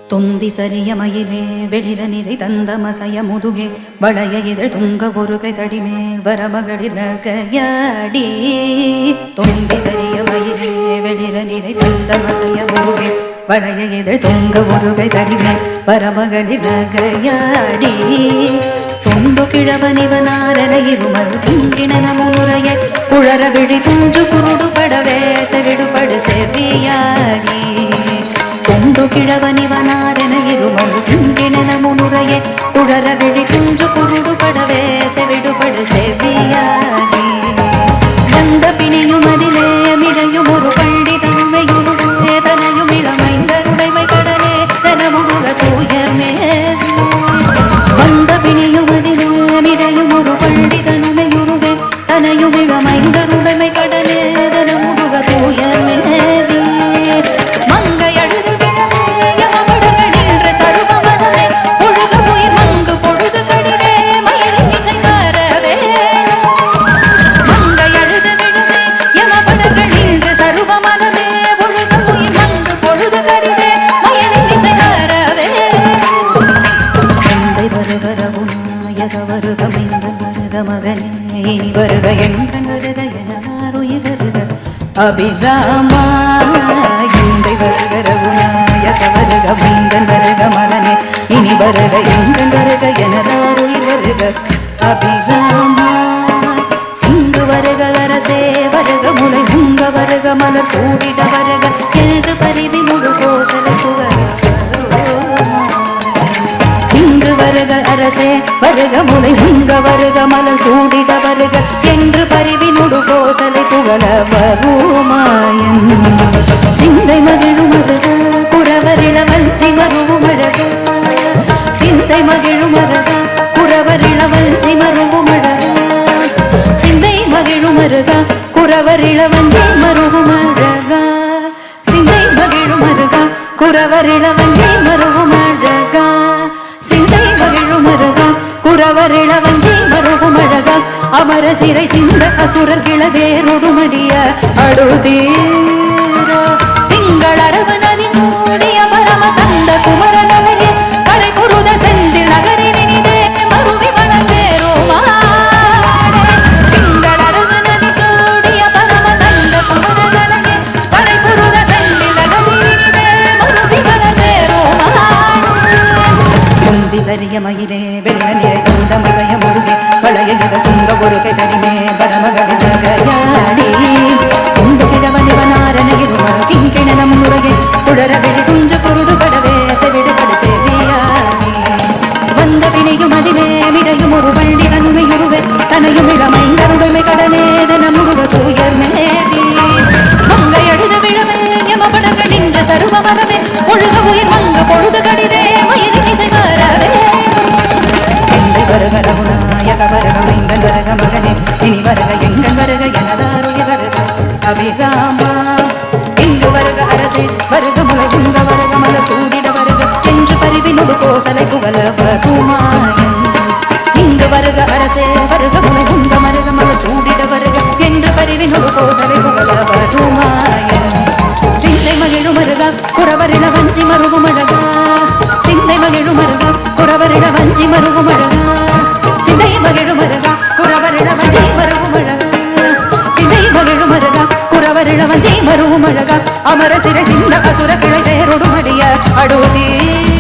தொந்தி சரிய மயிலே வெளிர நிறை தந்த மசைய முதுகே வளைய எதிர் துங்க ஒரு கை தடிமேல் வரமகளிர் நகையாடி. தொந்தி சரிய மயிலே வெளிர நிறை தந்த மசைய முதுகே வளைய எதிர் துங்க ஒரு கை தடிமேல் வரமகளிர் நகையாடி. தொண்டு கிழவனிவனாரன இருமது திங்கின முறைய குழற விழி துஞ்சு குருடு படவே செவிடுபடு செவியாடி. தொண்டு கிழவனிவனாரன இருமது திங்கின முறைய குழற விழி துஞ்சு குருடு படவே செவிடுபடு செவியாடி. வந்த பிணியும் அதிலே மிடையும் ஒரு பள்ளி தன்மையுருவே தனையும் இளமைந்தருடைமை கடலே தனமுக தூயமே. வந்த பிணியும் அதிலே மிடையும் ஒரு பள்ளி தன்மையுருவே தனையும் இளமைந்தருடைமை கடலே தனமுக தூயமே. வருக என் வருக எனாருயிர் வருக அபிராமா. இன்றை வருக ரகுநாயக வருக மீந்தன் வருக மகனே இனி வருக என் வருக எனதாருயிர் வருக அபிராமா. இங்கு வருக அரசே வருக முலை உங்க வருக மலர் சூடிட வருக என்று பரிவி முழு கோசல புகழ். இங்கு வருக அரசே வருக முலை உங்க வருக மலர் சூடிட வருக என்று பரிவி முழு கோசலை புகழ வருமாயன். சிந்தை மகிழும் அழக குறவரிள வஞ்சி மருவும் அழக. சிந்தை மகிழும் அழக குறவரிள வஞ்சி மருவும் அழக. சிந்தை மகிழும் அழக குறவரிள வஞ்சி மருவும் அழக. சிந்தை மகிழும் அழக குறவரிள வஞ்சி மருவும் அழக. சிந்தை மகிழும் அழக குறவரிள வஞ்சி மருவும் அழக. அமர சிறை சிந்த அசுரர் கிளவேரொடுமடிய அடுதீர. திங்கள் அரவு நதி சூடிய பரம தந்த குமர நலையே கரை குருத செந்தில் நகரினிதே மருவி வளர்ந்தேரோமா. திங்கள் அரவு நதி சூடிய பரம தந்த குமர நலையே கரை குருத செந்தில் நகரினிதே மருவி வளர்ந்தேரோமா. தொந்தி சரிய மயிலே வெள்ள நிறை தந்த மசைய முருகே வளைய எதிர் துங்க ஒரு கை தடிமே வரமகளிர் நகையாடி. தொண்டு கிழவனிவனாரன இருமது திங்கின முறையே குழற விழி துஞ்சு குருடு படவே செவிடுபடு செவியாடி. வந்த பிணியும் அதிலே மிடையும் ஒரு பள்ளி தன்மையுருவே தனையும் இளமைந்தருடைமை கடலே தனமுக தூயர் மேவி. மங்கை அழுத விழவே யமபடங்கள் நின்ற சருவ மரவே ஒழுக உயிர் மங்க பொழுது கடிதே மயிலின் இசை வரவே. வருக ரகுநாயக வருக மைந்தன் வருக மகனே இனி வருக எங்கள் வருக எனதாருயிர் வருக அபிராமா. இங்கு வருக அரசே வருக முலை உங்க வருக மலர் சூடிட வருக என்று பரிவி முழு கோசலை புகழ வருமாயன். இங்கு வருக அரசே வருக முலை உங்க வருக மலர் சூடிட வருக என்று பரிவி முழு கோசலை புகழ வருமாயன். சிந்தை மகிழும் வருக குறவரிள வஞ்சி மருவும் அழக. சிந்தை மகிழும் வருக குறவரிள வஞ்சி மருவும் அழக. சிந்தை மகிழும் வருக குறவரிள வஞ்சி மருவும் அழக. சிந்தை மகிழும் வருக குறவரிள வஞ்சி மருவும் அழக. அமர சிறை சிந்த அசுர கிளை பேரொடுமடிய அடுதீர.